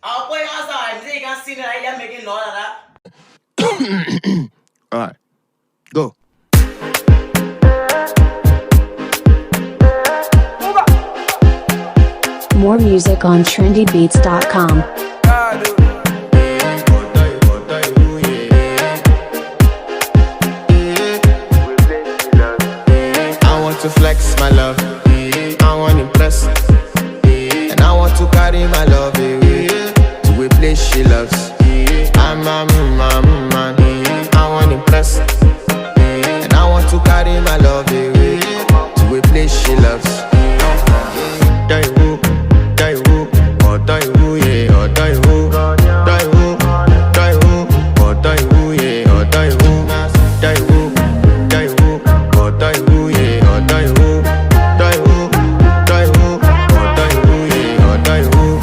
I'll play outside. You can see that I'm making noise of that. All right, go. More music on trendybeats.com. I want to flex my love, I want to impress, and I want to carry my love away to a place she loves. I'm a man, I want to impress, and I want to carry my love away to a place she loves. Die woo, oh die woo, yeah, oh die woo, die woo, oh die woo, yeah, oh die woo, die woo, oh die woo, yeah, oh die woo, die woo, oh die woo, yeah, oh die woo.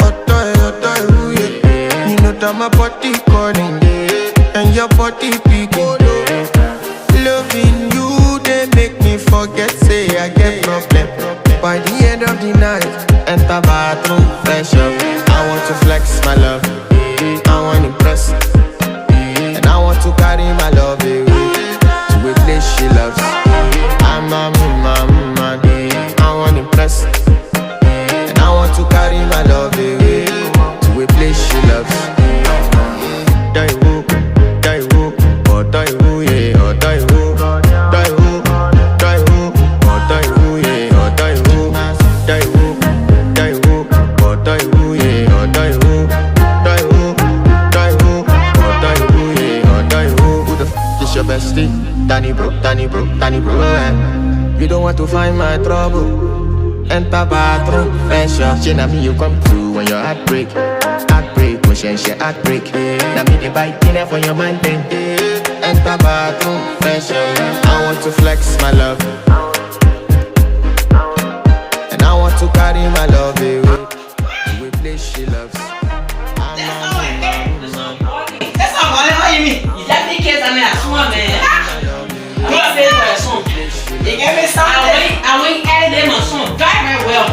Oh die woo, yeah. You know that my body calling, and your body picking. Loving you, they make me forget, say I get problem. By the end of the night, enter bathroom, fresh up. I want to flex my love, I want to impress, and I want to carry my love away to a place she loves. I'm a man, I want to impress, and I want to carry my love away to a place she loves. Die woo, oh die woo, yeah, oh die woo, die woo, oh die woo, yeah, oh die woo, die woo, oh die woo, yeah, oh die woo, die woo, oh die woo, yeah, oh die woo. Who the f is your bestie? Danny bro, You don't want to find my trouble. Enter bathroom, fresh up. She na me you come through when your heartbreak, motion she heartbreak. Na me the bite dinner for your mind then. Enter bathroom, fresh up. I want to flex my love, and I want to carry my love away to a place she loves. That's not what you mean. You let me kiss and I swear, man. I'm not saying for a song. You gave me something. I went add them a song very well.